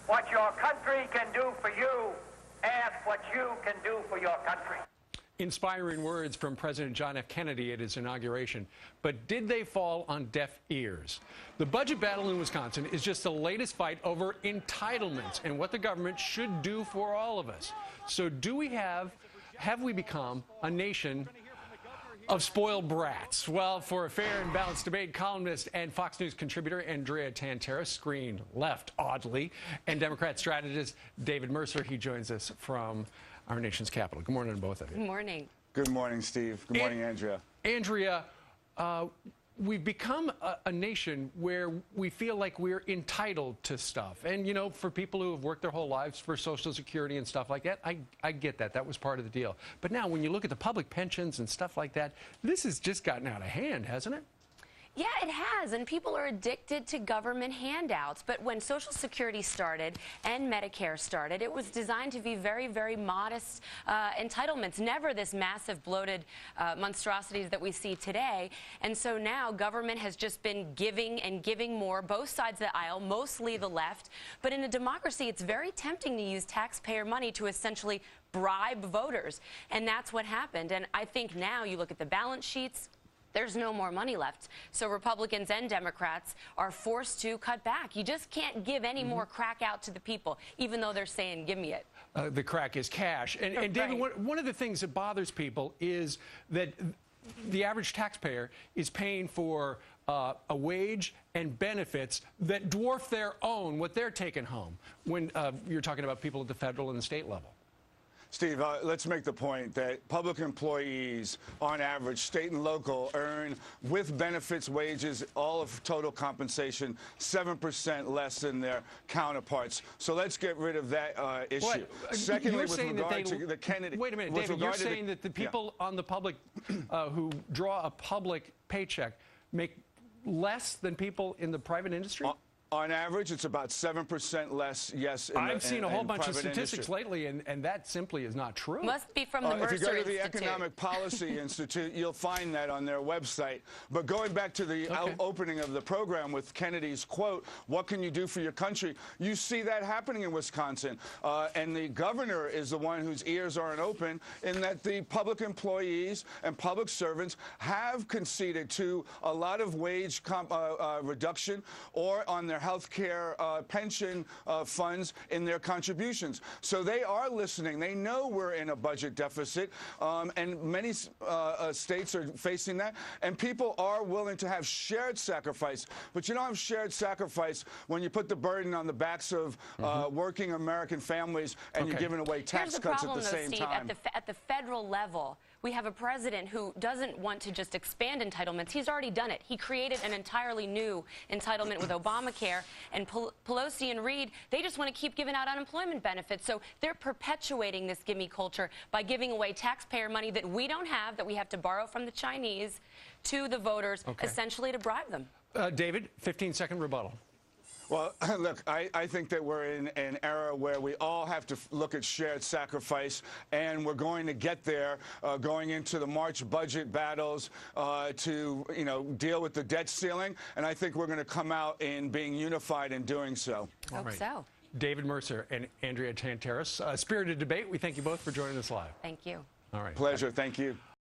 what your country can do for you. Ask what you can do for your country. Inspiring words from President John F. Kennedy at his inauguration. But did they fall on deaf ears? The budget battle in Wisconsin is just the latest fight over entitlements and what the government should do for all of us. So have we become a nation of spoiled brats? Well, for a fair and balanced debate, columnist and Fox News contributor Andrea Tantaros, screened left oddly, and Democrat strategist David Mercer. He joins us from our nation's capital. Good morning to both of you. Good morning. Good morning, Steve. Good morning, Andrea. Andrea, we've become a nation where we feel like we're entitled to stuff. And, you know, for people who have worked their whole lives for Social Security and stuff like that, I get that. That was part of the deal. But now when you look at the public pensions and stuff like that, this has just gotten out of hand, hasn't it? Yeah, it has, and people are addicted to government handouts. But when Social Security started and Medicare started, it was designed to be very, very modest entitlements, never this massive bloated monstrosities that we see today. And so now government has just been giving and giving more, both sides of the aisle, mostly the left. But in a democracy, it's very tempting to use taxpayer money to essentially bribe voters. And that's what happened. And I think now you look at the balance sheets, there's no more money left. So Republicans and Democrats are forced to cut back. You just can't give any more crack out to the people, even though they're saying, give me it. The crack is cash. And David, one of the things that bothers people is that the average taxpayer is paying for a wage and benefits that dwarf their own, what they're taking home, when you're talking about people at the federal and the state level. Steve, let's make the point that public employees, on average, state and local, earn, with benefits, wages, all of total compensation, 7% less than their counterparts. So let's get rid of that issue. Secondly, with regard to the Kennedy... Wait a minute, David, you're saying that the people on the public who draw a public paycheck make less than people in the private industry? On average, it's about 7% less, yes. I've seen a whole bunch of statistics lately, and that simply is not true. Must be from the Mercer If you go to the Institute. Economic Policy Institute, you'll find that on their website. But going back to the opening of the program with Kennedy's quote, what can you do for your country? You see that happening in Wisconsin. And the governor is the one whose ears aren't open, in that the public employees and public servants have conceded to a lot of wage reduction or on their health care pension funds in their contributions. So they are listening. They know we're in a budget deficit, and many states are facing that. And people are willing to have shared sacrifice. But you don't have shared sacrifice when you put the burden on the backs of working American families and you're giving away tax cuts at the same time. At the federal level, we have a president who doesn't want to just expand entitlements. He's already done it. He created an entirely new entitlement with Obamacare, and Pelosi and Reid, they just want to keep giving out unemployment benefits. So they're perpetuating this gimme culture by giving away taxpayer money that we don't have, that we have to borrow from the Chinese, to the voters, essentially to bribe them. David, 15-second rebuttal. Well, look, I think that we're in an era where we all have to look at shared sacrifice, and we're going to get there going into the March budget battles to, deal with the debt ceiling. And I think we're going to come out in being unified in doing so. Hope so. David Mercer and Andrea Tantaros. Spirited debate. We thank you both for joining us live. Thank you. All right. Pleasure. Thank you.